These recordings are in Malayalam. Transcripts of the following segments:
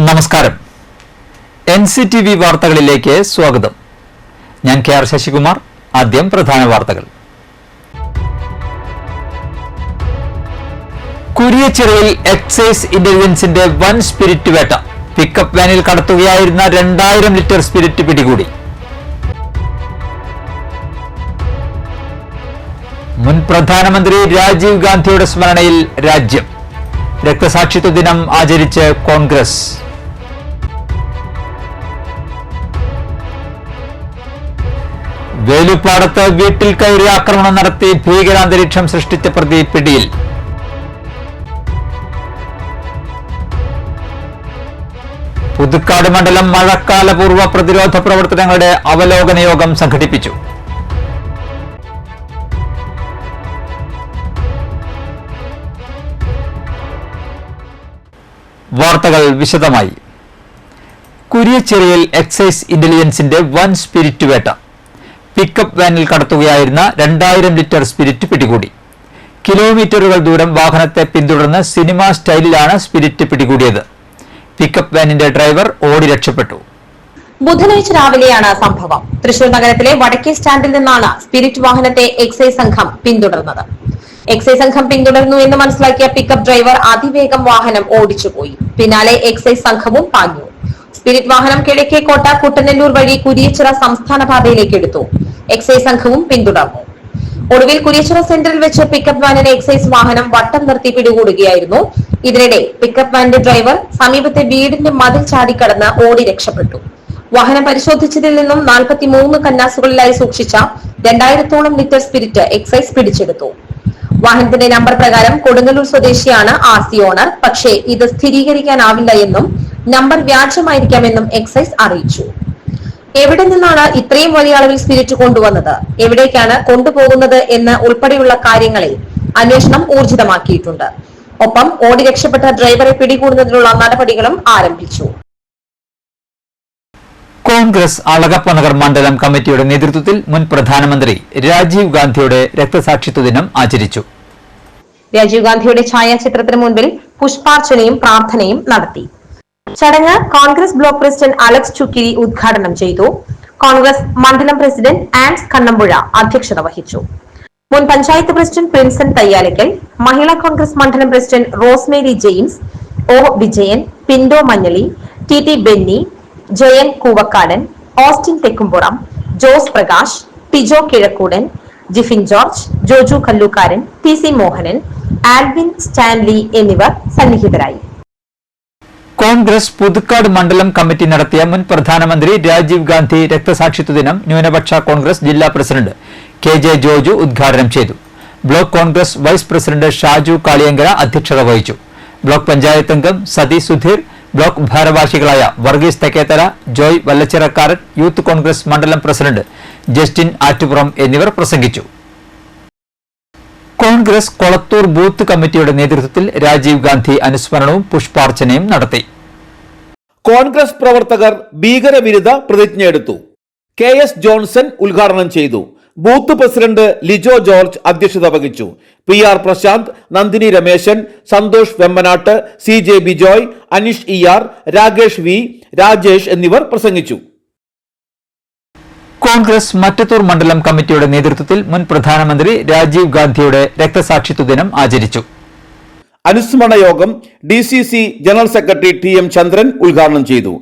നമസ്കാരം. NCTV വാർത്തകളിലേക്ക് സ്വാഗതം. ഞാൻ KR ശശികുമാർ. ആദ്യം പ്രധാന വാർത്തകൾ. കുരിയച്ചിറയിൽ എക്സൈസ് ഇന്റലിജൻസിന്റെ വൻ സ്പിരിറ്റ് വേട്ട. പിക്കപ്പ് വാനിൽ കടത്തുകയായിരുന്ന 2000 ലിറ്റർ സ്പിരിറ്റ് പിടികൂടി. മുൻ പ്രധാനമന്ത്രി രാജീവ് ഗാന്ധിയുടെ സ്മരണയിൽ രാജ്യം. രക്തസാക്ഷിത്വ ദിനം ആചരിച്ച് കോൺഗ്രസ്. വേലുപ്പാടത്ത് വീട്ടിൽ കയറി ആക്രമണം നടത്തി ഭീകരാന്തരീക്ഷം സൃഷ്ടിച്ച പ്രതി പിടിയിൽ. പുതുക്കാട് മണ്ഡലം മഴക്കാലപൂർവ്വ പ്രതിരോധ പ്രവർത്തനങ്ങളുടെ അവലോകന യോഗം സംഘടിപ്പിച്ചു. വാർത്തകൾ വിശദമായി. കുരിയച്ചിറയിൽ എക്സൈസ് ഇന്റലിജൻസിന്റെ വൻ സ്പിരിറ്റ് വേട്ട. പിക്കപ്പ് വാനിൽ കടത്തുകയായിരുന്ന 2000 ലിറ്റർ സ്പിരിറ്റ് പിടികൂടി. കിലോമീറ്ററുകൾ ദൂരം വാഹനത്തെ പിന്തുടർന്ന് സിനിമാ സ്റ്റൈലിലാണ് സ്പിരിറ്റ് പിടികൂടിയത്. പിക്കപ്പ് വാനിന്റെ ഡ്രൈവർ ഓടി രക്ഷപ്പെട്ടു. ബുധനാഴ്ച രാവിലെയാണ് സംഭവം. തൃശൂർ നഗരത്തിലെ വടക്കേ സ്റ്റാൻഡിൽ നിന്നാണ് സ്പിരിറ്റ് വാഹനത്തെ എക്സൈസ് സംഘം പിന്തുടർന്നത്. എക്സൈസ് സംഘം പിന്തുടർന്നു എന്ന് മനസ്സിലാക്കിയ പിക്കപ്പ് ഡ്രൈവർ അതിവേഗം വാഹനം ഓടിച്ചുപോയി. പിന്നാലെ എക്സൈസ് സംഘവും പാഞ്ഞു. സ്പിരിറ്റ് വാഹനം കിഴക്കേക്കോട്ട കുട്ടനെല്ലൂർ വഴി കുരിയച്ചിറ സംസ്ഥാന പാതയിലേക്ക് എടുത്തു. എക്സൈസ് സംഘവും പിന്തുടർന്നു. ഒടുവിൽ കുരിയച്ചിറ സെന്ററിൽ വെച്ച് പിക്കപ്പ് വാനിനെ എക്സൈസ് വാഹനം വട്ടം നിർത്തി പിടികൂടുകയായിരുന്നു. ഇതിനിടെ പിക്കപ്പ് വാനിന്റെ ഡ്രൈവർ സമീപത്തെ വീടിന്റെ മതിൽ ചാടിക്കടന്ന് ഓടി രക്ഷപ്പെട്ടു. വാഹനം പരിശോധിച്ചതിൽ നിന്നും 43 കന്നാസുകളിലായി സൂക്ഷിച്ച 2000-ഓളം ലിറ്റർ സ്പിരിറ്റ് എക്സൈസ് പിടിച്ചെടുത്തു. വാഹനത്തിന്റെ നമ്പർ പ്രകാരം കൊടുങ്ങല്ലൂർ സ്വദേശിയാണ് RC ഓണർ. പക്ഷേ ഇത് സ്ഥിരീകരിക്കാനാവില്ല എന്നും നമ്പർ വ്യാജമായിരിക്കാമെന്നും എക്സൈസ് അറിയിച്ചു. എവിടെ നിന്നാണ് ഇത്രയും വലിയ അളവിൽ സ്പിരിറ്റ് കൊണ്ടുവന്നത്, എവിടേക്കാണ് കൊണ്ടുപോകുന്നത് എന്ന് ഉൾപ്പെടെയുള്ള കാര്യങ്ങളിൽ അന്വേഷണം ഊർജിതമാക്കിയിട്ടുണ്ട്. ഒപ്പം ഓടി രക്ഷപ്പെട്ട ഡ്രൈവറെ പിടികൂടുന്നതിനുള്ള നടപടികളും ആരംഭിച്ചു. കോൺഗ്രസ് അളഗപ്പനഗർ മണ്ഡലം കമ്മിറ്റിയുടെ നേതൃത്വത്തിൽ മുൻ പ്രധാനമന്ത്രി രാജീവ് ഗാന്ധിയുടെ രക്തസാക്ഷിത്വ ദിനം ആചരിച്ചു. രാജീവ് ഗാന്ധിയുടെ ഛായാചിത്രത്തിന് മുൻപിൽ പുഷ്പാർച്ചനയും പ്രാർത്ഥനയും നടത്തി. ചടങ്ങ് Congress block president Alex Chukkiri ഉദ്ഘാടനം ചെയ്തു. കോൺഗ്രസ് മണ്ഡലം പ്രസിഡന്റ് ആൻസ് കണ്ണമ്പുഴ അധ്യക്ഷത വഹിച്ചു. മുൻ പഞ്ചായത്ത് പ്രസിഡന്റ് പ്രിൻസൻ തയ്യാലക്കൽ, മഹിളാ കോൺഗ്രസ് മണ്ഡലം president Rosemary James, O Vijayan, Pinto Manjali, TT Benny, Jayan Koovakkadan, Austin Thekkumpuram, Jose Prakash, Tijo Kizhakkoodan, Jifin George, Joju Kallookkaran, PC Mohanan, Alvin Stanley എന്നിവർ സന്നിഹിതരായി. കോൺഗ്രസ് പുതുക്കാട് മണ്ഡലം കമ്മിറ്റി നടത്തിയ മുൻ പ്രധാനമന്ത്രി രാജീവ് ഗാന്ധി രക്തസാക്ഷിത്വ ദിനം ന്യൂനപക്ഷ കോൺഗ്രസ് ജില്ലാ പ്രസിഡന്റ് KJ ജോജു ഉദ്ഘാടനം ചെയ്തു. Block Congress vice president Shaju Kaliyankara അധ്യക്ഷത വഹിച്ചു. ബ്ലോക്ക് പഞ്ചായത്ത് അംഗം സതി സുധീർ, ബ്ലോക്ക് ഭാരവാഹികളായ വർഗീസ് തെക്കേത്തല, ജോയ് വല്ലച്ചിറക്കാരൻ, യൂത്ത് കോൺഗ്രസ് മണ്ഡലം പ്രസിഡന്റ് ജസ്റ്റിൻ ആറ്റുപുറം എന്നിവർ പ്രസംഗിച്ചു. കോൺഗ്രസ് കൊളത്തൂർ ബൂത്ത് കമ്മിറ്റിയുടെ നേതൃത്വത്തിൽ രാജീവ് ഗാന്ധി അനുസ്മരണവും പുഷ്പാർച്ചനയും നടത്തി. കോൺഗ്രസ് പ്രവർത്തകർ ഭീകരവിരുദ്ധ പ്രതിജ്ഞയെടുത്തു. KS ജോൺസൺ ഉദ്ഘാടനം ചെയ്തു. ബൂത്ത് പ്രസിഡന്റ് ലിജോ ജോർജ് അധ്യക്ഷത വഹിച്ചു. PR Prashant, Nandini Rameshan, Santhosh വെമ്പനാട്ട്, CJ Bijoy, Aneesh ER, Rakesh V, Rajesh എന്നിവർ പ്രസംഗിച്ചു. കോൺഗ്രസ് മറ്റത്തൂർ മണ്ഡലം കമ്മിറ്റിയുടെ നേതൃത്വത്തിൽ മുൻ പ്രധാനമന്ത്രി രാജീവ് ഗാന്ധിയുടെ രക്തസാക്ഷിത്വ ദിനം ആചരിച്ചു. അനുസ്മരണ യോഗം DCC ജനറൽ സെക്രട്ടറി TM ചന്ദ്രൻ ഉദ്ഘാടനം ചെയ്തു.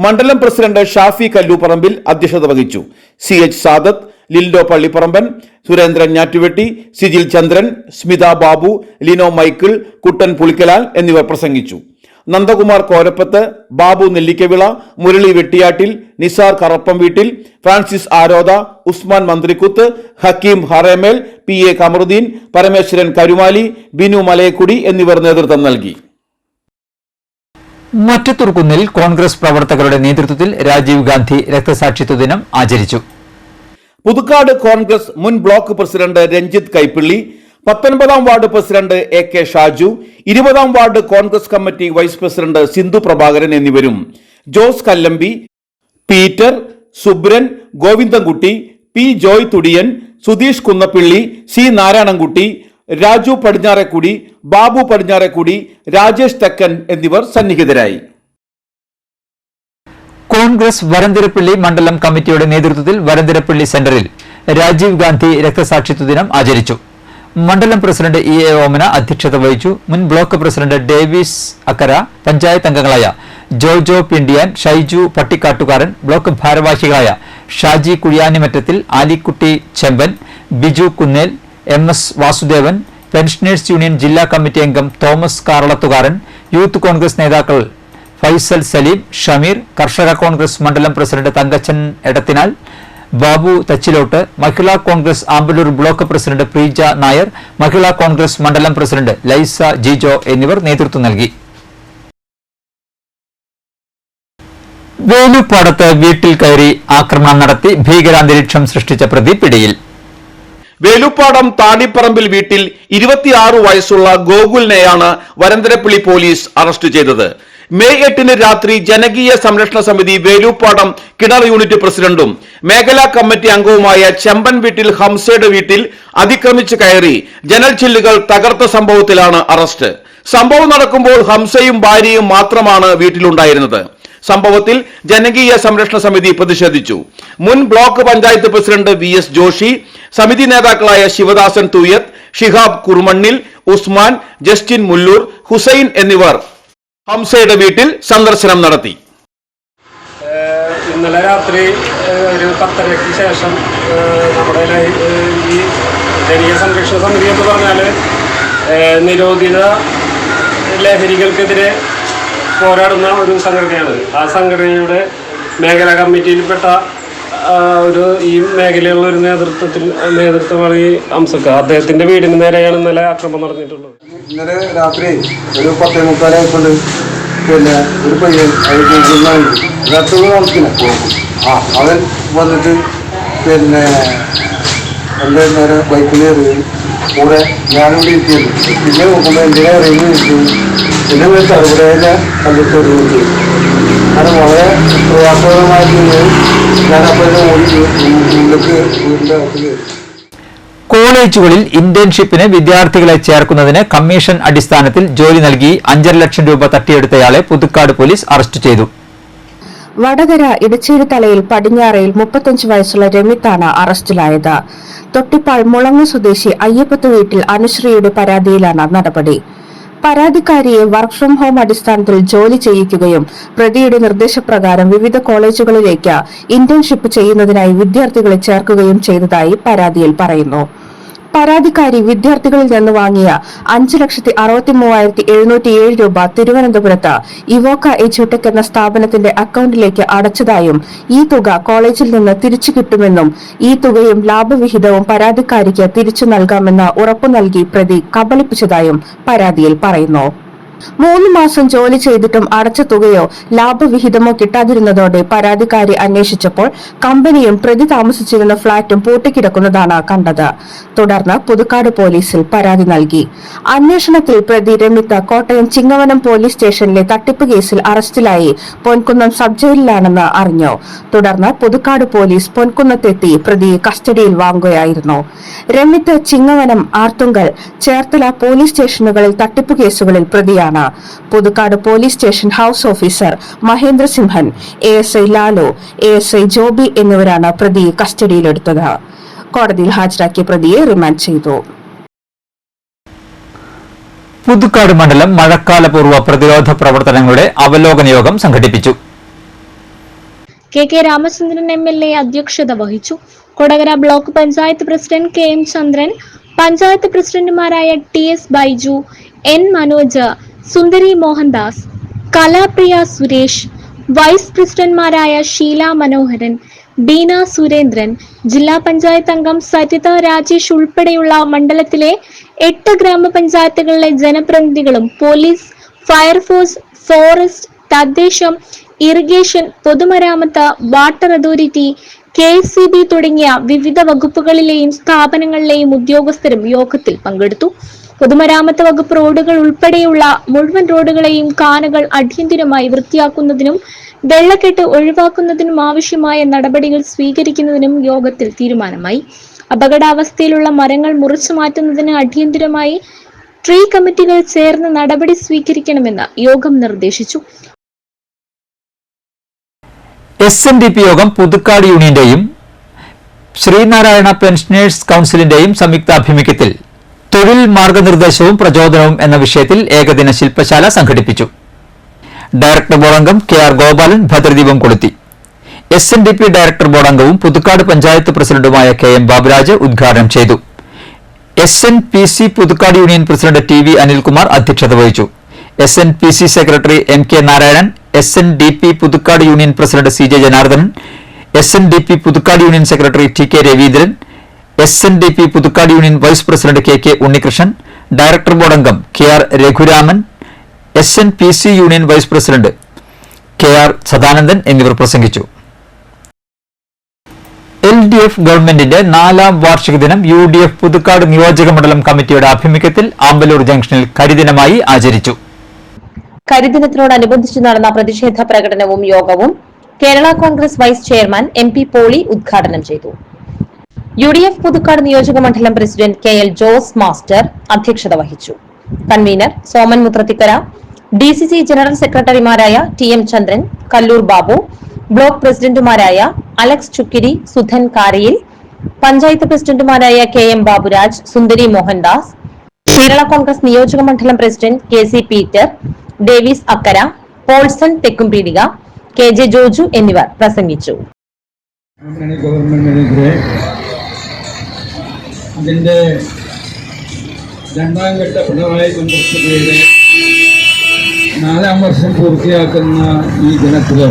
മണ്ഡലം പ്രസിഡന്റ് ഷാഫി കല്ലൂപ്പറമ്പിൽ അധ്യക്ഷത വഹിച്ചു. CH സാദത്ത്, ലിൽഡോ പള്ളിപ്പറമ്പൻ, സുരേന്ദ്രൻ ഞാറ്റുവെട്ടി, സിജിൽ ചന്ദ്രൻ, സ്മിത ബാബു, ലിനോ മൈക്കിൾ, കുട്ടൻ പുളിക്കലാൽ എന്നിവർ പ്രസംഗിച്ചു. നന്ദകുമാർ കോരപ്പത്ത്, ബാബു നെല്ലിക്കവിള, മുരളി വെട്ടിയാട്ടിൽ, നിസാർ കറപ്പം വീട്ടിൽ, ഫ്രാൻസിസ് ആരോദ, ഉസ്മാൻ മന്ത്രിക്കുത്ത്, ഹക്കീം ഹറേമേൽ, PA കമറുദ്ദീൻ, പരമേശ്വരൻ കരുമാലി, ബിനു മലയക്കുടി എന്നിവർ നേതൃത്വം നൽകി. മറ്റത്തൂർ കുന്നിൽ കോൺഗ്രസ് പ്രവർത്തകരുടെ നേതൃത്വത്തിൽ രാജീവ് ഗാന്ധി രക്തസാക്ഷിത്വ ദിനം ആചരിച്ചു. പുതുക്കാട് കോൺഗ്രസ് മുൻ ബ്ലോക്ക് പ്രസിഡന്റ് രഞ്ജിത്ത് കൈപ്പിള്ളി, 19ാം വാർഡ് പ്രസിഡന്റ് AK ഷാജു, 20ാം ward Congress committee vice president Sindhu Prabhakaran എന്നിവരും ജോസ് കല്ലമ്പി, പീറ്റർ, സുബ്രൻ, ഗോവിന്ദൻകുട്ടി, P ജോയ് തുടിയൻ, സുധീഷ് കുന്നപ്പിള്ളി, C നാരായണൻകുട്ടി, രാജു പടിഞ്ഞാറേക്കുടി, ബാബു പടിഞ്ഞാറേക്കുടി, രാജേഷ് തെക്കൻ എന്നിവർ സന്നിഹിതരായി. കോൺഗ്രസ് വരന്തരപ്പള്ളി മണ്ഡലം കമ്മിറ്റിയുടെ നേതൃത്വത്തിൽ വരന്തരപ്പള്ളി സെന്ററിൽ രാജീവ് ഗാന്ധി രക്തസാക്ഷിത്വ ദിനം ആചരിച്ചു. മണ്ഡലം പ്രസിഡന്റ് E.A. ഓമന അധ്യക്ഷത വഹിച്ചു. മുൻ ബ്ലോക്ക് പ്രസിഡന്റ് ഡേവിസ് അക്കര, പഞ്ചായത്ത് അംഗങ്ങളായ ജോജോ പിണ്ടിയാൻ, ഷൈജു പട്ടിക്കാട്ടുകാരൻ, ബ്ലോക്ക് ഭാരവാഹികളായ Shaji Kuzhiyanimattathil, Alikkutty Chemban, Biju Kunnel, MS Vasudevan, pensioners union ജില്ലാ കമ്മിറ്റി അംഗം തോമസ് കാറളത്തുകാരൻ, യൂത്ത് കോൺഗ്രസ് നേതാക്കൾ ഫൈസൽ സലീം, ഷമീർ, കർഷക കോൺഗ്രസ് മണ്ഡലം president Thankachan Edathinal, Babu Thachilott, Mahila Congress Amballoor block president Preeja Nair, Mahila Congress മണ്ഡലം പ്രസിഡന്റ് ലൈസ ജിജോ എന്നിവർ നേതൃത്വം നൽകി. വേലുപ്പാടത്ത് വീട്ടിൽ കയറി ആക്രമണം നടത്തി ഭീകരാന്തരീക്ഷം സൃഷ്ടിച്ച പ്രതി പിടിയിൽ. വേലുപ്പാടം താടിപ്പറമ്പിൽ വീട്ടിൽ 26 വയസ്സുള്ള ഗോകുലിനെയാണ് വരന്തരപ്പള്ളി പോലീസ് അറസ്റ്റ് ചെയ്തത്. മെയ് 8 രാത്രി ജനകീയ സംരക്ഷണ സമിതി വേലുപ്പാടം കിണർ യൂണിറ്റ് പ്രസിഡന്റും മേഖലാ കമ്മിറ്റി അംഗവുമായ ചെമ്പൻ വീട്ടിൽ ഹംസയുടെ വീട്ടിൽ അതിക്രമിച്ച് കയറി ജനൽ ചില്ലുകൾ തകർത്ത സംഭവത്തിലാണ് അറസ്റ്റ്. സംഭവം നടക്കുമ്പോൾ ഹംസയും ഭാര്യയും മാത്രമാണ് വീട്ടിലുണ്ടായിരുന്നത്. സംഭവത്തിൽ ജനകീയ സംരക്ഷണ സമിതി പ്രതിഷേധിച്ചു. മുൻ block panchayat president VS Joshy, സമിതി നേതാക്കളായ ശിവദാസൻ തൂയത്ത്, ഷിഹാബ് കുറുമണ്ണിൽ, ഉസ്മാൻ, ജസ്റ്റിൻ മുല്ലൂർ, ഹുസൈൻ എന്നിവർ ഹംസയുടെ വീട്ടിൽ സന്ദർശനം നടത്തി. ഇന്നലെ രാത്രി ഒരു 10:30-ക്ക് ശേഷം നമ്മുടെ ഈ ജനകീയ സംരക്ഷണ സമിതി എന്ന് പറഞ്ഞാൽ നിരോധിത ലഹരികൾക്കെതിരെ പോരാടുന്ന ഒരു സംഘടനയാണ്. ആ സംഘടനയുടെ മേഖലാ കമ്മിറ്റിയിൽപ്പെട്ട ഈ മേഖലയുള്ള ഒരു നേതൃത്വമാണ് ഈ ഹംസക്ക. അദ്ദേഹത്തിന്റെ വീടിന് നേരെയാണ് ഇന്നലെ ആക്രമണം നടന്നിട്ടുള്ളത്. ഇന്നലെ രാത്രി ഒരു 10:45 പിന്നെ ഒരു പയ്യൻ അവൻ വന്നിട്ട് പിന്നെ എൻ്റെ നേരെ ബൈക്കിൽ എറിയും. കൂടെ ഞാനിവിടെ ഇരിക്കുന്നു. പിന്നെ നോക്കുമ്പോൾ എന്തിനാ എറിയുന്നു ഇരിക്കും. പിന്നെ ഒരു തറുപടേനെ കണ്ടിട്ട് എറിയുന്നു. കാരണം വളരെ പ്രയാസകരമായിട്ട് ഞാനപ്പോൾ ഓടി ഉള്ളിലേക്ക് വീടിൻ്റെ അകത്ത് കയറി. കോളേജുകളിൽ ഇന്റേൺഷിപ്പിന് വിദ്യാർത്ഥികളെ ചേർക്കുന്നതിന് കമ്മീഷൻ അടിസ്ഥാനത്തിൽ ജോലി നൽകി 5.5 ലക്ഷം രൂപ തട്ടിയെടുത്തയാളെ പുതുക്കാട് പോലീസ് അറസ്റ്റ് ചെയ്തു. വടകര ഇടച്ചേരിത്തലയിൽ പടിഞ്ഞാറയിൽ 35 വയസ്സുള്ള രമിത്താണ് അറസ്റ്റിലായത്. തൊട്ടിപ്പാൾ മുളങ്ങ് സ്വദേശി അയ്യപ്പത്ത് വീട്ടിൽ അനുശ്രീയുടെ പരാതിയിലാണ് നടപടി. പരാതിക്കാരിയെ വർക്ക് ഫ്രം ഹോം അടിസ്ഥാനത്തിൽ ജോലി ചെയ്യിക്കുകയും പ്രതിയുടെ നിർദ്ദേശപ്രകാരം വിവിധ കോളേജുകളിലേക്ക് ഇന്റേൺഷിപ്പ് ചെയ്യുന്നതിനായി വിദ്യാർത്ഥികളെ ചേർക്കുകയും ചെയ്തതായി പരാതിയിൽ പറയുന്നു. പരാതിക്കാരി വിദ്യാർത്ഥികളിൽ നിന്ന് വാങ്ങിയ 5,63,707 രൂപ തിരുവനന്തപുരത്ത് ഇവോക്ക എജ്യൂടെക് എന്ന സ്ഥാപനത്തിന്റെ അക്കൌണ്ടിലേക്ക് അടച്ചതായും ഈ തുക കോളേജിൽ നിന്ന് തിരിച്ചു കിട്ടുമെന്നും ഈ തുകയും ലാഭവിഹിതവും പരാതിക്കാരിക്ക് തിരിച്ചു നൽകാമെന്ന് ഉറപ്പു നൽകി പ്രതി കബളിപ്പിച്ചതായും പരാതിയിൽ പറയുന്നു. 3 മാസം ജോലി ചെയ്തിട്ടും അടച്ച തുകയോ ലാഭവിഹിതമോ കിട്ടാതിരുന്നതോടെ പരാതിക്കാരി അന്വേഷിച്ചപ്പോൾ കമ്പനിയും പ്രതി താമസിച്ചിരുന്ന ഫ്ളാറ്റും പൂട്ടിക്കിടക്കുന്നതാണ് കണ്ടത്. തുടർന്ന് പുതുക്കാട് പോലീസിൽ പരാതി നൽകി. അന്വേഷണത്തിൽ പ്രതി രമിത്ത് കോട്ടയം ചിങ്ങവനം പോലീസ് സ്റ്റേഷനിലെ തട്ടിപ്പ് കേസിൽ അറസ്റ്റിലായി പൊൻകുന്നം സബ് ജയിലിലാണെന്ന് അറിഞ്ഞു. തുടർന്ന് പുതുക്കാട് പോലീസ് പൊൻകുന്നത്തെത്തി പ്രതിയെ കസ്റ്റഡിയിൽ വാങ്ങുകയായിരുന്നു. രമിത്ത് ചിങ്ങവനം, ആർത്തുങ്കൽ, ചേർത്തല പോലീസ് സ്റ്റേഷനുകളിൽ തട്ടിപ്പ് കേസുകളിൽ പ്രതിയാണ്. Puthukkad police station house officer Mahendra Simhan, ASI Lalu, ASI Joby എന്നിവരാണ് പ്രതിയെ കസ്റ്റഡിയിലെടുത്തത്. കോടതിയിൽ ഹാജരാക്കിയ പ്രതിയെ റിമാൻഡ് ചെയ്തു. പുതുക്കാട് മണ്ഡലം മഴക്കാലപൂർവ്വ പ്രതിരോധ പ്രവർത്തനങ്ങളുടെ അവലോകന യോഗം സംഘടിപ്പിച്ചു. KK രാമചന്ദ്രൻ MLA അധ്യക്ഷത വഹിച്ചു. Kodakara block panchayat president KM ചന്ദ്രൻ, പഞ്ചായത്ത് പ്രസിഡന്റുമാരായ TS ബൈജു, N മനോജ്, സുന്ദരി മോഹൻദാസ്, കലാപ്രിയ സുരേഷ്, വൈസ് പ്രസിഡന്റുമാരായ ഷീല മനോഹരൻ, ബീന സുരേന്ദ്രൻ, ജില്ലാ പഞ്ചായത്ത് അംഗം സരിത രാജേഷ് ഉൾപ്പെടെയുള്ള മണ്ഡലത്തിലെ 8 ഗ്രാമപഞ്ചായത്തുകളിലെ ജനപ്രതിനിധികളും പോലീസ്, ഫയർഫോഴ്സ്, ഫോറസ്റ്റ്, തദ്ദേശം, ഇറിഗേഷൻ, പൊതുമരാമത്ത്, വാട്ടർ അതോറിറ്റി, KSCB തുടങ്ങിയ വിവിധ വകുപ്പുകളിലെയും സ്ഥാപനങ്ങളിലെയും ഉദ്യോഗസ്ഥരും യോഗത്തിൽ പങ്കെടുത്തു. പൊതുമരാമത്ത് വകുപ്പ് റോഡുകൾ ഉൾപ്പെടെയുള്ള മുഴുവൻ റോഡുകളെയും കാനകൾ അടിയന്തിരമായി വൃത്തിയാക്കുന്നതിനും വെള്ളക്കെട്ട് ഒഴിവാക്കുന്നതിനും ആവശ്യമായ നടപടികൾ സ്വീകരിക്കുന്നതിനും യോഗത്തിൽ തീരുമാനമായി. അപകടാവസ്ഥയിലുള്ള മരങ്ങൾ മുറിച്ചു മാറ്റുന്നതിന് അടിയന്തിരമായി ട്രീ കമ്മിറ്റികൾ ചേർന്ന് നടപടി സ്വീകരിക്കണമെന്ന് യോഗം നിർദ്ദേശിച്ചു. SNDP യോഗം പുതുക്കാട് യൂണിയന്റെയും ശ്രീനാരായണ പെൻഷനേഴ്സ് കൌൺസിലിന്റെയും സംയുക്താഭിമുഖ്യത്തിൽ തൊഴിൽ മാർഗനിർദ്ദേശവും പ്രചോദനവും എന്ന വിഷയത്തിൽ ഏകദിന ശില്പശാല സംഘടിപ്പിച്ചു. ഡയറക്ടർ ബോർഡ് അംഗം KR ഗോപാലൻ ഭദ്രദീപം കൊളുത്തി. SNDP ഡയറക്ടർ ബോർഡ് അംഗവും പുതുക്കാട് പഞ്ചായത്ത് പ്രസിഡന്റുമായ KM ബാബുരാജ് ഉദ്ഘാടനം ചെയ്തു. SNPC Puthukkad union president TV Anilkumar അധ്യക്ഷത വഹിച്ചു. SNPC secretary MK Narayanan, SNDP Puthukkad union president CJ Janardhanan, SNDP Puthukkad union secretary TK Raveendran, SNDP Puthukkad union vice president KK Unnikrishnan, director board അംഗം KR Raghuraman, SNPC union vice president KR Sadanandan എന്നിവർ പ്രസംഗിച്ചു. LDF ഗവൺമെന്റിന്റെ 4ാം വാർഷിക ദിനം UDF പുതുക്കാട് നിയോജക മണ്ഡലം കമ്മിറ്റിയുടെ ആഭിമുഖ്യത്തിൽ ആമ്പലൂർ ജംഗ്ഷനിൽ കരിദിനമായി ആചരിച്ചു. കരിദിനത്തോടനുബന്ധിച്ച് നടന്ന പ്രതിഷേധ പ്രകടനവും യോഗവും Kerala Congress vice chairman MP Poly ഉദ്ഘാടനം ചെയ്തു. UDF പുതുക്കാട് നിയോജക മണ്ഡലം പ്രസിഡന്റ് KL ജോസ് മാസ്റ്റർ അധ്യക്ഷത വഹിച്ചു. Convener Soman Muthrathikkara, DCC general സെക്രട്ടറിമാരായ TM ചന്ദ്രൻ, കല്ലൂർ ബാബു, ബ്ലോക്ക് പ്രസിഡന്റുമാരായ അലക്സ് ചുക്കിരി, സുധൻ കാരയിൽ, പഞ്ചായത്ത് പ്രസിഡന്റുമാരായ KM ബാബുരാജ്, സുന്ദരി മോഹൻദാസ്, കേരള കോൺഗ്രസ് നിയോജക മണ്ഡലം president KC Peter, Davis Akkara, Polson Thekkumpeedika, KJ Joju എന്നിവർ പ്രസംഗിച്ചു. ഗവൺമെന്റിനെതിരെ അതിന്റെ 2ാം ഘട്ട പിണറായി മന്ത്രിസഭയുടെ 4ാം വർഷം പൂർത്തിയാക്കുന്ന ഈ ദിനത്തില്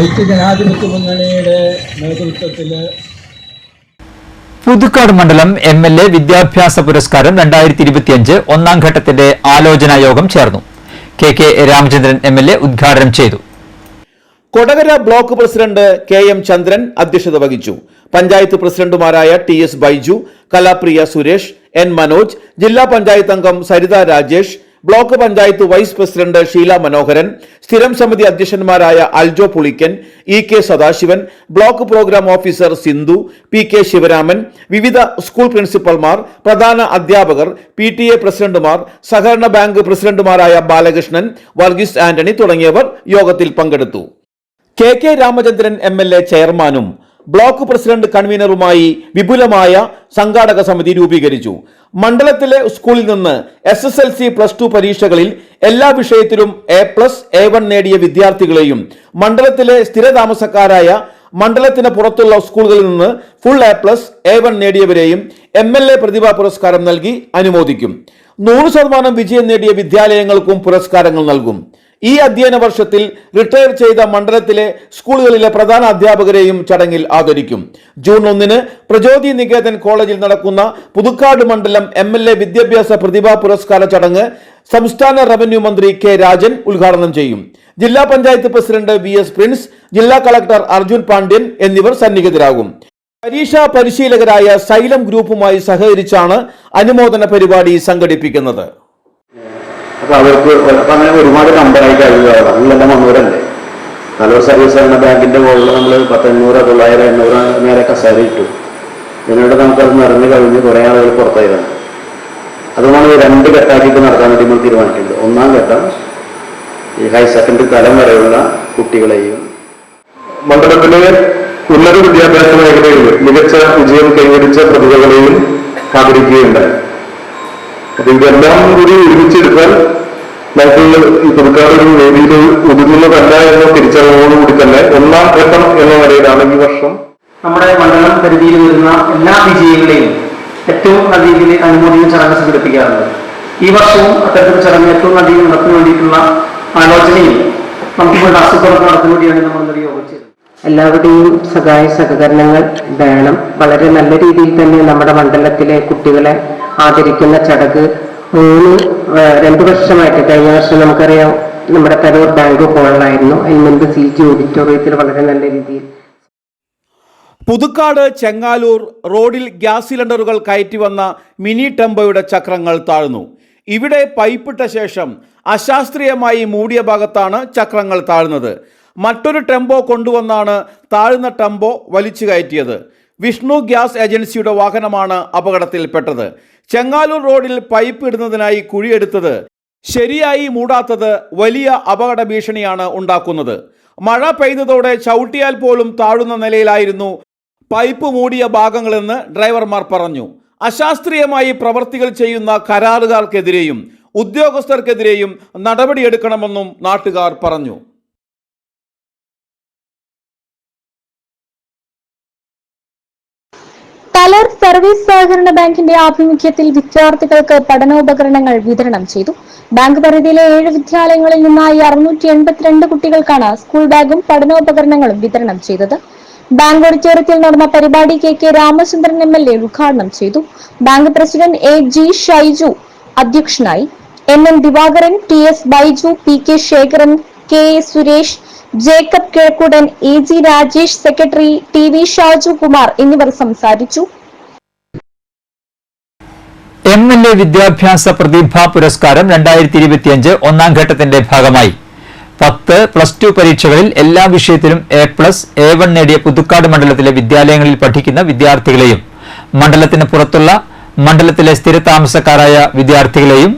ഐക്യജനാധിപത്യ മുന്നണിയുടെ നേതൃത്വത്തില് പുതുക്കാട് മണ്ഡലം MLA വിദ്യാഭ്യാസ പുരസ്കാരം 2025 1ാം ഘട്ടത്തിന്റെ ആലോചനാ യോഗം ചേർന്നു. KK രാമചന്ദ്രൻ MLA ഉദ്ഘാടനം ചെയ്തു. കൊടകര ബ്ലോക്ക് പ്രസിഡന്റ് KM ചന്ദ്രൻ അധ്യക്ഷത വഹിച്ചു. പഞ്ചായത്ത് പ്രസിഡന്റുമാരായ TS ബൈജു, കലാപ്രിയ സുരേഷ്, N മനോജ്, ജില്ലാ പഞ്ചായത്ത് അംഗം Saritha Rajesh, block panchayat vice president Sheela Manoharan, സ്ഥിരം സമിതി അധ്യക്ഷന്മാരായ Aljo Pulikkan, EK Sadasivan, block program officer Sindhu, PK Sivaraman, വിവിധ സ്കൂൾ പ്രിൻസിപ്പൽമാർ, പ്രധാന അധ്യാപകർ, PTA പ്രസിഡന്റുമാർ, സഹകരണ ബാങ്ക് പ്രസിഡന്റുമാരായ ബാലകൃഷ്ണൻ, വർഗീസ് ആന്റണി തുടങ്ങിയവർ യോഗത്തിൽ പങ്കെടുത്തു. KK രാമചന്ദ്രൻ MLA ചെയർമാനും ബ്ലോക്ക് പ്രസിഡന്റ് കൺവീനറുമായി വിപുലമായ സംഘാടക സമിതി രൂപീകരിച്ചു. മണ്ഡലത്തിലെ സ്കൂളിൽ നിന്ന് SSLC +2 പരീക്ഷകളിൽ എല്ലാ വിഷയത്തിലും A+, A1 നേടിയ വിദ്യാർത്ഥികളെയും മണ്ഡലത്തിലെ സ്ഥിരതാമസക്കാരായ മണ്ഡലത്തിന് പുറത്തുള്ള സ്കൂളുകളിൽ നിന്ന് ഫുൾ A+, A1 നേടിയവരെയും MLA പ്രതിഭാ പുരസ്കാരം നൽകി അനുമോദിക്കും. 100% വിജയം നേടിയ വിദ്യാലയങ്ങൾക്കും പുരസ്കാരങ്ങൾ നൽകും. ഈ അധ്യയന വർഷത്തിൽ റിട്ടയർ ചെയ്ത മണ്ഡലത്തിലെ സ്കൂളുകളിലെ പ്രധാന അധ്യാപകരെയും ചടങ്ങിൽ ആദരിക്കും. ജൂൺ 1 പ്രചോദി നികേതൻ കോളേജിൽ നടക്കുന്ന പുതുക്കാട് മണ്ഡലം MLA വിദ്യാഭ്യാസ പ്രതിഭാ പുരസ്കാര ചടങ്ങ് സംസ്ഥാന റവന്യൂ മന്ത്രി K രാജൻ ഉദ്ഘാടനം ചെയ്യും. ജില്ലാ പഞ്ചായത്ത് പ്രസിഡന്റ് VS പ്രിൻസ്, ജില്ലാ കളക്ടർ അർജുൻ പാണ്ഡ്യൻ എന്നിവർ സന്നിഹിതരാകും. പരീക്ഷാ പരിശീലകരായ സൈലം ഗ്രൂപ്പുമായി സഹകരിച്ചാണ് അനുമോദന പരിപാടി സംഘടിപ്പിക്കുന്നത്. അപ്പോൾ അവർക്ക് അങ്ങനെ ഒരുപാട് നമ്പറായി കഴിയുകയാണ്. അതിലെല്ലാം വന്നവരല്ലേ. നല്ലൊരു സർവീസ് സഹകരണ ബാങ്കിൻ്റെ മുകളിൽ നമ്മൾ 800, 900, 800 നേരെ കസേര ഇട്ടു. പിന്നീട് നമുക്കത് നിറഞ്ഞു കഴിഞ്ഞ് കുറേ ആളുകൾ പുറത്തായതാണ്. അതുകൊണ്ട് 2 ഘട്ടമാക്കിയിട്ട് നടത്താൻ വേണ്ടി നമ്മൾ തീരുമാനിക്കുന്നത്. 1ാം ഘട്ടം ഈ ഹയർ സെക്കൻഡറി തലം വരെയുള്ള കുട്ടികളെയും മണ്ഡലത്തിലെ ഉന്നത വിദ്യാഭ്യാസ മേഖലയിൽ മികച്ച വിജയം കൈവരിച്ച പ്രതിഭകളെയും ആദരിക്കുകയുണ്ടായി. അപ്പൊ ഇതെല്ലാം കൂടി ഒരുമിച്ചെടുത്താൽ നമുക്ക് ഈ പുതുക്കാട് ഒരു വേദിയിൽ ഒതുങ്ങുന്നതല്ല എന്ന തിരിച്ചറിവോടുകൂടി തന്നെ 1ാം ഘട്ടം എന്ന നിലയിലാണ് ഈ വർഷം നമ്മുടെ മണ്ഡലം പരിധിയിൽ വരുന്ന എല്ലാ വിജയികളെയും ഏറ്റവും നല്ല രീതിയിൽ അനുമോദിക്കുന്ന ചടങ്ങ് സംഘടിപ്പിക്കാറുണ്ട്. ഈ വർഷവും അത്തരത്തിലുള്ള ചടങ്ങ് ഏറ്റവും അധികം നടത്താൻ വേണ്ടിയിട്ടുള്ള ആലോചനയും നമുക്ക് ആസൂത്രണം നടത്താൻ വേണ്ടിയാണ് നമ്മൾ യോഗം ചെയ്തത്. എല്ലാവരുടെയും സഹായ സഹകരണങ്ങൾ വേണം. വളരെ നല്ല രീതിയിൽ തന്നെ നമ്മുടെ മണ്ഡലത്തിലെ കുട്ടികളെ ആദരിക്കുന്ന ചടങ്ങ് 2 വർഷമായിട്ട്, കഴിഞ്ഞ വർഷം നമുക്കറിയാം നമ്മുടെ കരൂർ ബാങ്ക് ഹാളിലായിരുന്നു, അതിന് മുൻപ് CG ഓഡിറ്റോറിയത്തിൽ വളരെ നല്ല രീതിയിൽ. പുതുക്കാട് ചെങ്ങാലൂർ റോഡിൽ ഗ്യാസ് സിലിണ്ടറുകൾ കയറ്റി വന്ന മിനി ടെമ്പോയുടെ ചക്രങ്ങൾ താഴ്ന്നു. ഇവിടെ പൈപ്പിട്ട ശേഷം അശാസ്ത്രീയമായി മൂടിയ ഭാഗത്താണ് ചക്രങ്ങൾ താഴ്ന്നത്. മറ്റൊരു ടെമ്പോ കൊണ്ടുവന്നാണ് താഴ്ന്ന ടെമ്പോ വലിച്ചു കയറ്റിയത്. വിഷ്ണു ഗ്യാസ് ഏജൻസിയുടെ വാഹനമാണ് അപകടത്തിൽപ്പെട്ടത്. ചെങ്ങാലൂർ റോഡിൽ പൈപ്പ് ഇടുന്നതിനായി കുഴിയെടുത്തത് ശരിയായി മൂടാത്തത് വലിയ അപകട ഭീഷണിയാണ് ഉണ്ടാക്കുന്നത്. മഴ പെയ്തതോടെ ചവിട്ടിയാൽ പോലും താഴുന്ന നിലയിലായിരുന്നു പൈപ്പ് മൂടിയ ഭാഗങ്ങളെന്ന് ഡ്രൈവർമാർ പറഞ്ഞു. അശാസ്ത്രീയമായി പ്രവർത്തികൾ ചെയ്യുന്ന കരാറുകാർക്കെതിരെയും ഉദ്യോഗസ്ഥർക്കെതിരെയും നടപടിയെടുക്കണമെന്നും നാട്ടുകാർ പറഞ്ഞു. തലർ സർവീസ് സഹകരണ ബാങ്കിന്റെ ആഭിമുഖ്യത്തിൽ വിദ്യാർത്ഥികൾക്ക് പഠനോപകരണങ്ങൾ വിതരണം ചെയ്തു. ബാങ്ക് പരിധിയിലെ 7 വിദ്യാലയങ്ങളിൽ നിന്നായി 682 കുട്ടികൾക്കാണ് സ്കൂൾ ബാഗും പഠനോപകരണങ്ങളും വിതരണം ചെയ്തത്. ബാങ്ക് ഓഡിറ്റോറിയത്തിൽ നടന്ന പരിപാടി KK രാമചന്ദ്രൻ MLA ഉദ്ഘാടനം ചെയ്തു. ബാങ്ക് പ്രസിഡന്റ് AG ഷൈജു അധ്യക്ഷനായി. NN Divakaran, TS Baiju, PK Sekharan, KA Suresh, Jacob Kizhakkudan, AG Rajesh, secretary TV Shaju Kumar എന്നിവർ സംസാരിച്ചു. MLA വിദ്യാഭ്യാസ പ്രതിഭാ പുരസ്കാരം 2025 ഒന്നാം ഘട്ടത്തിന്റെ ഭാഗമായി 10+2 പരീക്ഷകളിൽ എല്ലാ വിഷയത്തിലും A+, A1 നേടിയ പുതുക്കാട് മണ്ഡലത്തിലെ വിദ്യാലയങ്ങളിൽ പഠിക്കുന്ന വിദ്യാർത്ഥികളെയും മണ്ഡലത്തിന് പുറത്തുള്ള മണ്ഡലത്തിലെ സ്ഥിരതാമസക്കാരായ വിദ്യാർത്ഥികളെയും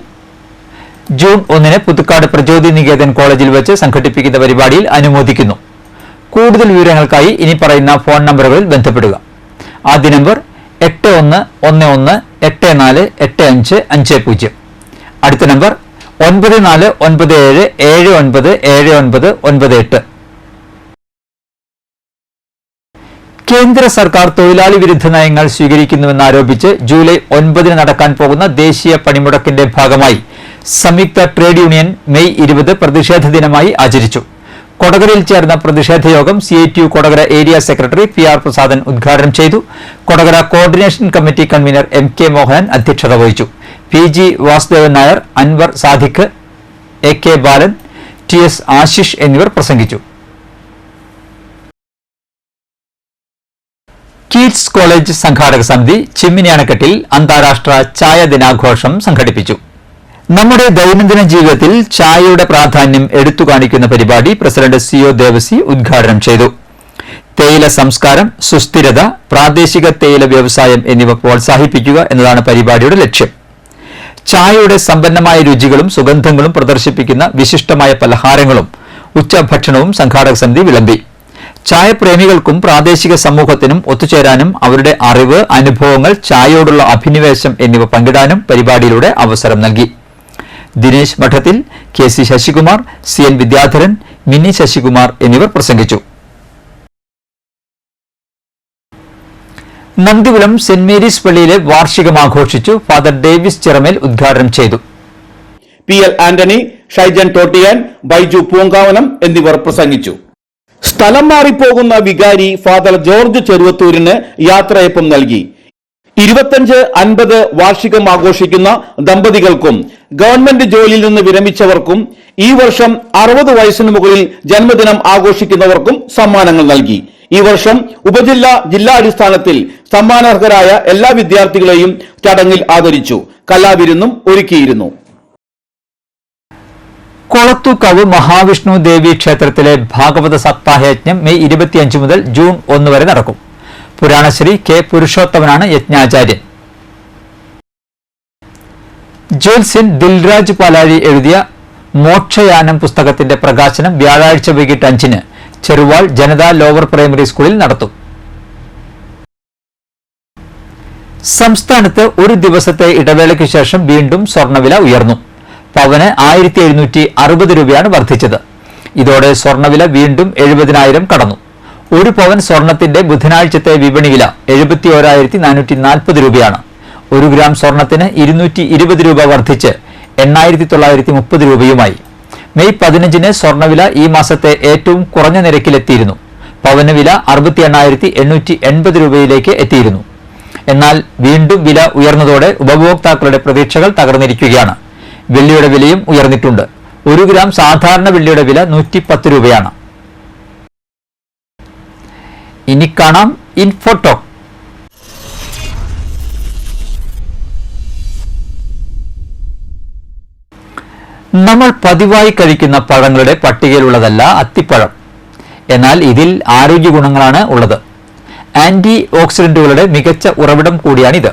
ജൂൺ 1-ന് പുതുക്കാട് പ്രചോദി നികേതൻ കോളേജിൽ വെച്ച് സംഘടിപ്പിക്കുന്ന പരിപാടിയിൽ അനുമോദിക്കുന്നു. കൂടുതൽ വിവരങ്ങൾക്കായി ഇനി പറയുന്ന ഫോൺ നമ്പറുകളിൽ ബന്ധപ്പെടുക. ആദ്യ നമ്പർ 8111848550. അടുത്ത നമ്പർ 9497797998. കേന്ദ്ര സർക്കാർ തൊഴിലാളി വിരുദ്ധ നയങ്ങൾ സ്വീകരിക്കുന്നുവെന്നാരോപിച്ച് ജൂലൈ 9-ന് നടക്കാൻ പോകുന്ന ദേശീയ പണിമുടക്കിന്റെ ഭാഗമായി സംയുക്ത ട്രേഡ് യൂണിയൻ മെയ് 20 പ്രതിഷേധ ദിനമായി ആചരിച്ചു. കൊടകരയിൽ ചേർന്ന പ്രതിഷേധ യോഗം CITU Kodakara area secretary PR Prasadan ഉദ്ഘാടനം ചെയ്തു. Kodakara coordination committee convener MK Mohanan അധ്യക്ഷത വഹിച്ചു. PG വാസുദേവൻ നായർ, അൻവർ സാദിഖ്, AK ബാലൻ, TS ആശിഷ് എന്നിവർ പ്രസംഗിച്ചു. കീറ്റ്സ് കോളേജ് സംഘാടക സമിതി ചിമ്മിനി അണക്കെട്ടിൽ അന്താരാഷ്ട്ര ചായ ദിനാഘോഷം സംഘടിപ്പിച്ചു. നമ്മുടെ ദൈനംദിന ജീവിതത്തിൽ ചായയുടെ പ്രാധാന്യം എടുത്തുകാണിക്കുന്ന പരിപാടി പ്രസിഡന്റ് CO ദേവസി ഉദ്ഘാടനം ചെയ്തു. തേയില സംസ്കാരം, സുസ്ഥിരത, പ്രാദേശിക തേയില വ്യവസായം എന്നിവ പ്രോത്സാഹിപ്പിക്കുക എന്നതാണ് പരിപാടിയുടെ ലക്ഷ്യം. ചായയുടെ സമ്പന്നമായ രുചികളും സുഗന്ധങ്ങളും പ്രദർശിപ്പിക്കുന്ന വിശിഷ്ടമായ പലഹാരങ്ങളും ഉച്ചഭക്ഷണവും സംഘാടക സമിതി വിളമ്പി. ചായപ്രേമികൾക്കും പ്രാദേശിക സമൂഹത്തിനും ഒത്തുചേരാനും അവരുടെ അറിവ്, അനുഭവങ്ങൾ, ചായയോടുള്ള അഭിനിവേശം എന്നിവ പങ്കിടാനും പരിപാടിയിലൂടെ അവസരം നൽകി. ദിനേശ് മഠത്തിൽ, KC Sasikumar, CN Vidyadharan, mini Sasikumar എന്നിവർ പ്രസംഗിച്ചു. നന്ദികുളം സെന്റ് മേരീസ് പള്ളിയിലെ വാർഷികം ആഘോഷിച്ചു. ഫാദർ ഡേവിസ് ചിറമേൽ ഉദ്ഘാടനം ചെയ്തു. PL ആന്റണി, ഷൈജൻ ടോട്ടിയാൻ, ബൈജു പൂങ്കാവനം എന്നിവർ പ്രസംഗിച്ചു. സ്ഥലം മാറിപ്പോകുന്ന വികാരി ഫാദർ ജോർജ് ചെറുവത്തൂരിന് യാത്രയപ്പം നൽകി. 25-50 വാർഷികം ആഘോഷിക്കുന്ന ദമ്പതികൾക്കും ഗവൺമെന്റ് ജോലിയിൽ നിന്ന് വിരമിച്ചവർക്കും ഈ വർഷം 60 വയസ്സിന് മുകളിൽ ജന്മദിനം ആഘോഷിക്കുന്നവർക്കും സമ്മാനങ്ങൾ നൽകി. ഈ വർഷം ജില്ലാടിസ്ഥാനത്തിൽ സമ്മാനാർഹരായ എല്ലാ വിദ്യാർത്ഥികളെയും ചടങ്ങിൽ ആദരിച്ചു. കലാവിരുന്നും ഒരുക്കിയിരുന്നു. കൊളത്തുകാവ് മഹാവിഷ്ണു ദേവി ക്ഷേത്രത്തിലെ ഭാഗവത സപ്താഹയജ്ഞം മെയ് 25 മുതൽ ജൂൺ 1 വരെ നടക്കും. പുരാണശ്രീ K പുരുഷോത്തമനാണ് യജ്ഞാചാര്യൻ. ജ്യോത്സ്യൻ ദിൽരാജ് പാലാഴി എഴുതിയ മോക്ഷയാനം പുസ്തകത്തിന്റെ പ്രകാശനം വ്യാഴാഴ്ച വൈകിട്ട് 5-ന് ചെറുവാൾ ജനതാ ലോവർ പ്രൈമറി സ്കൂളിൽ നടത്തും. സംസ്ഥാനത്ത് ഒരു ദിവസത്തെ ഇടവേളയ്ക്ക് ശേഷം വീണ്ടും സ്വർണ്ണവില ഉയർന്നു. പവന് 1760 രൂപയാണ് വർദ്ധിച്ചത്. ഇതോടെ സ്വർണ്ണവില വീണ്ടും 70,000 കടന്നു. ഒരു പവൻ സ്വർണത്തിന്റെ ബുധനാഴ്ചത്തെ വിപണി വില 71,440 രൂപയാണ്. 1 ഗ്രാം സ്വർണത്തിന് 220 രൂപ വർദ്ധിച്ച് 8,930 രൂപയുമായി. മെയ് 15-ന് സ്വർണ്ണവില ഈ മാസത്തെ ഏറ്റവും കുറഞ്ഞ നിരക്കിലെത്തിയിരുന്നു. പവന് വില 68,880 രൂപയിലേക്ക് എത്തിയിരുന്നു. എന്നാൽ വീണ്ടും വില ഉയർന്നതോടെ ഉപഭോക്താക്കളുടെ പ്രതീക്ഷകൾ തകർന്നിരിക്കുകയാണ്. വെള്ളിയുടെ വിലയും ഉയർന്നിട്ടുണ്ട്. 1 ഗ്രാം സാധാരണ വെള്ളിയുടെ വില 110 രൂപയാണ്. ഇനി കാണാം ഇൻഫോടോക്ക്. നമ്മൾ പതിവായി കഴിക്കുന്ന പഴങ്ങളുടെ പട്ടികയിലുള്ളതല്ല അത്തിപ്പഴം. എന്നാൽ ഇതിൽ ആരോഗ്യ ഗുണങ്ങളാണ് ഉള്ളത്. ആന്റി ഓക്സിഡന്റുകളുടെ മികച്ച ഉറവിടം കൂടിയാണിത്.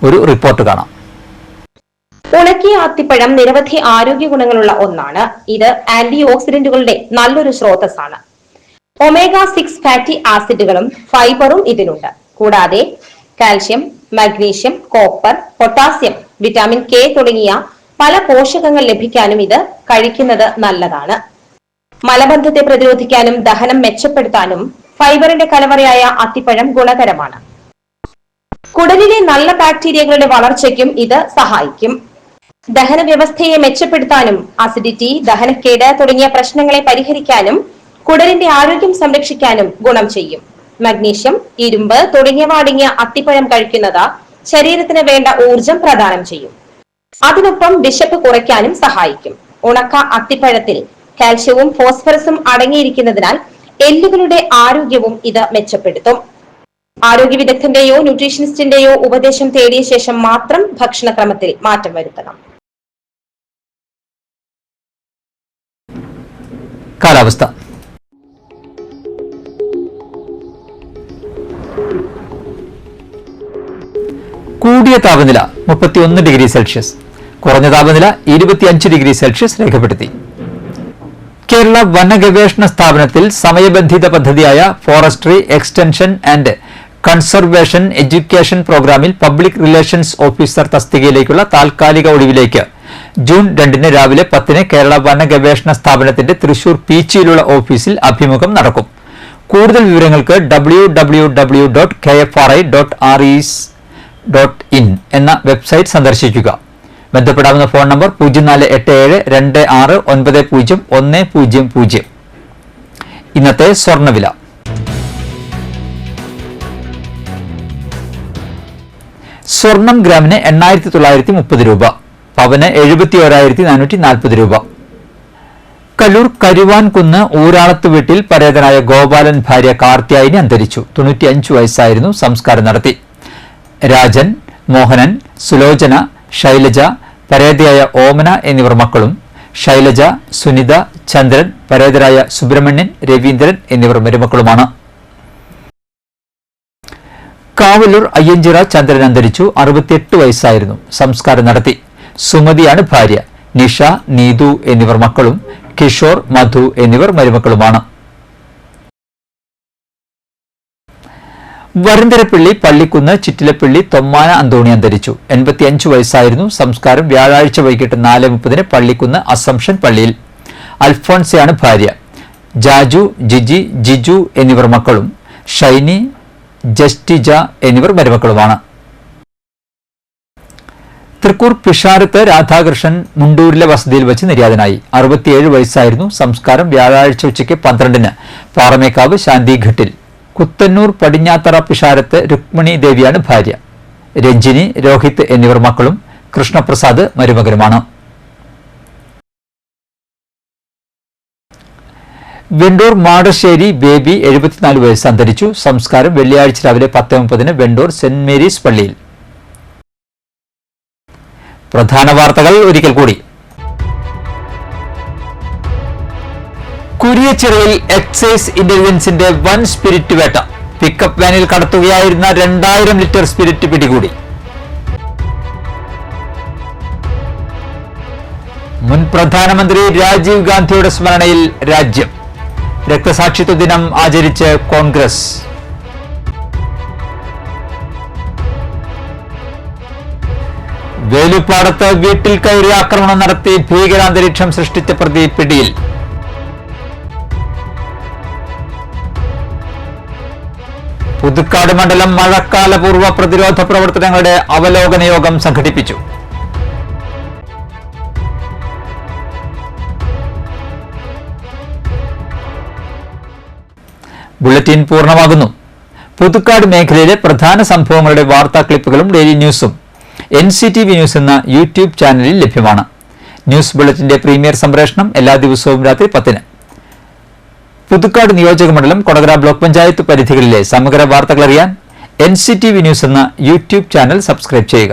ഒരു റിപ്പോർട്ട് കാണാം. ഉണക്കിയ അത്തിപ്പഴം നിരവധി ആരോഗ്യ ഗുണങ്ങളുള്ള ഒന്നാണ്. ഇത് ആന്റി ഓക്സിഡന്റുകളുടെ നല്ലൊരു സ്രോതസ്സാണ്. omega-6 ഫാറ്റി ആസിഡുകളും ഫൈബറും ഇതിനുണ്ട്. കൂടാതെ calcium, magnesium, copper, potassium, vitamin K തുടങ്ങിയ പല പോഷകങ്ങൾ ലഭിക്കാനും ഇത് കഴിക്കുന്നത് നല്ലതാണ്. മലബന്ധത്തെ പ്രതിരോധിക്കാനും ദഹനം മെച്ചപ്പെടുത്താനും ഫൈബറിന്റെ കലവറയായ അത്തിപ്പഴം ഗുണകരമാണ്. കുടലിലെ നല്ല ബാക്ടീരിയകളുടെ വളർച്ചയ്ക്കും ഇത് സഹായിക്കും. ദഹന വ്യവസ്ഥയെ മെച്ചപ്പെടുത്താനും അസിഡിറ്റി, ദഹനക്കേട് തുടങ്ങിയ പ്രശ്നങ്ങളെ പരിഹരിക്കാനും കുടലിന്റെ ആരോഗ്യം സംരക്ഷിക്കാനും ഗുണം ചെയ്യും. മഗ്നീഷ്യം, ഇരുമ്പ് തുടങ്ങിയവ അടങ്ങിയ അത്തിപ്പഴം കഴിക്കുന്നത് ശരീരത്തിന് വേണ്ട ഊർജം പ്രദാനം ചെയ്യും. അതിനൊപ്പം വിശപ്പ് കുറയ്ക്കാനും സഹായിക്കും. ഉണക്ക അത്തിപ്പഴത്തിൽ കാൽഷ്യവും ഫോസ്ഫറസും അടങ്ങിയിരിക്കുന്നതിനാൽ എല്ലുകളുടെ ആരോഗ്യവും ഇത് മെച്ചപ്പെടുത്തും. ആരോഗ്യ വിദഗ്ധന്റെയോ ന്യൂട്രീഷനിസ്റ്റിന്റെയോ ഉപദേശം തേടിയ ശേഷം മാത്രം ഭക്ഷണക്രമത്തിൽ മാറ്റം വരുത്തണം. കാലാവസ്ഥ. കൂടിയ താപനില 31 ഡിഗ്രി സെൽഷ്യസ്, കുറഞ്ഞ താപനില 25 ഡിഗ്രി സെൽഷ്യസ് രേഖപ്പെടുത്തി. കേരള വന ഗവേഷണ സ്ഥാപനത്തിൽ സമയബന്ധിത പദ്ധതിയായ forestry extension and conservation education പ്രോഗ്രാമിൽ പബ്ലിക് റിലേഷൻസ് ഓഫീസർ തസ്തികയിലേക്കുള്ള താൽക്കാലിക ഒഴിവിലേക്ക് ജൂൺ 2 രാവിലെ 10 കേരള വന ഗവേഷണ സ്ഥാപനത്തിന്റെ തൃശൂർ പീച്ചിയിലുള്ള ഓഫീസിൽ അഭിമുഖം നടക്കും. കൂടുതൽ വിവരങ്ങൾക്ക് www.kfri.res.in എന്ന വെബ്സൈറ്റ് സന്ദർശിക്കുക. ബന്ധപ്പെടാവുന്ന ഫോൺ നമ്പർ 047726901000. ഇന്നത്തെ സ്വർണ്ണവില. സ്വർണം ഗ്രാമിന് 8930 രൂപ, പവന് 71,440 രൂപ. കല്ലൂർ കരുവാൻകുന്ന് ഊരാളത്ത് വീട്ടിൽ പരേതനായ ഗോപാലൻ ഭാര്യ കാർത്യായനി അന്തരിച്ചു. 95 വയസ്സായിരുന്നു. സംസ്കാരം നടത്തി. രാജൻ, മോഹനൻ, സുലോചന, ശൈലജ, പരേതയായ ഓമന എന്നിവർ മക്കളും. ശൈലജ, സുനിത, ചന്ദ്രൻ, പരേതരായ സുബ്രഹ്മണ്യൻ, രവീന്ദ്രൻ എന്നിവർ മരുമക്കളുമാണ്. കാവലൂർ അയ്യഞ്ചിറ ചന്ദ്രൻ അന്തരിച്ചു. 68 വയസ്സായിരുന്നു. സംസ്കാരം നടത്തി. സുമതിയാണ് ഭാര്യ. നിഷ, നീതു എന്നിവർ മക്കളും. കിഷോർ, മധു എന്നിവർ മരുമക്കളുമാണ്. വരന്തരപ്പള്ളി പള്ളിക്കുന്ന് ചിറ്റിലപ്പള്ളി തൊമ്മാന അന്തോണി അന്തരിച്ചു. 85 വയസ്സായിരുന്നു. സംസ്കാരം വ്യാഴാഴ്ച വൈകിട്ട് 4:30 പള്ളിക്കുന്ന് അസംഷൻ പള്ളിയിൽ. അൽഫോൺസയാണ് ഭാര്യ. ജാജു, ജിജി, ജിജു എന്നിവർ മക്കളും. ഷൈനി, ജസ്റ്റിജ എന്നിവർ മരുമക്കളുമാണ്. തൃക്കൂർ പിഷാരത്ത് രാധാകൃഷ്ണൻ മുണ്ടൂരിലെ വസതിയിൽ വെച്ച് നിര്യാതനായി. 67 വയസ്സായിരുന്നു. സംസ്കാരം വ്യാഴാഴ്ച ഉച്ചയ്ക്ക് 12 പാറമേക്കാവ് ശാന്തിഘട്ടിൽ. കുത്തന്നൂർ പടിഞ്ഞാത്തറ പിഷാരത്ത് രുക്മിണി ദേവിയാണ് ഭാര്യ. രഞ്ജിനി, രോഹിത് എന്നിവർ മക്കളും. കൃഷ്ണപ്രസാദ് മരുമകനുമാണ്. വെണ്ടൂർ മാടശ്ശേരി ബേബി 74 വയസ്സ് അന്തരിച്ചു. സംസ്കാരം വെള്ളിയാഴ്ച രാവിലെ 10:30 വെണ്ടൂർ സെന്റ് മേരീസ് പള്ളിയിൽ. പ്രധാന വാർത്തകൾ ഒരിക്കൽ കൂടി. കുരിയച്ചിറയിൽ എക്സൈസ് ഇന്റലിജൻസിന്റെ വൻ സ്പിരിറ്റ് വേട്ട. പിക്കപ്പ് വാനിൽ കടത്തുകയായിരുന്ന 2000 ലിറ്റർ സ്പിരിറ്റ് പിടികൂടി. മുൻ പ്രധാനമന്ത്രി രാജീവ് ഗാന്ധിയുടെ സ്മരണയിൽ രാജ്യം. രക്തസാക്ഷിത്വ ദിനം ആചരിച്ച് കോൺഗ്രസ്. വേലുപ്പാടത്ത് വീട്ടിൽ കയറി ആക്രമണം നടത്തി ഭീകരാന്തരീക്ഷം സൃഷ്ടിച്ച പ്രതി പിടിയിൽ. പുതുക്കാട് മണ്ഡലം മഴക്കാലപൂർവ്വ പ്രതിരോധ പ്രവർത്തനങ്ങളുടെ അവലോകന യോഗം സംഘടിപ്പിച്ചു. ബുള്ളറ്റിൻ പൂർണ്ണമാകുന്നു. പുതുക്കാട് മേഖലയിലെ പ്രധാന സംഭവങ്ങളുടെ വാർത്താ ക്ലിപ്പുകളും ഡെയിലി ന്യൂസും NCTV ന്യൂസ് എന്ന യൂട്യൂബ് ചാനലിൽ ലഭ്യമാണ്. ന്യൂസ് ബുള്ളറ്റിന്റെ പ്രീമിയർ സംപ്രേഷണം എല്ലാ ദിവസവും രാത്രി 10. പുതുക്കാട് നിയോജകമണ്ഡലം, കൊടകര ബ്ലോക്ക് പഞ്ചായത്ത് പരിധികളിലെ സമഗ്ര വാർത്തകൾ അറിയാൻ NCTV ന്യൂസ് എന്ന യൂട്യൂബ് ചാനൽ സബ്സ്ക്രൈബ് ചെയ്യുക.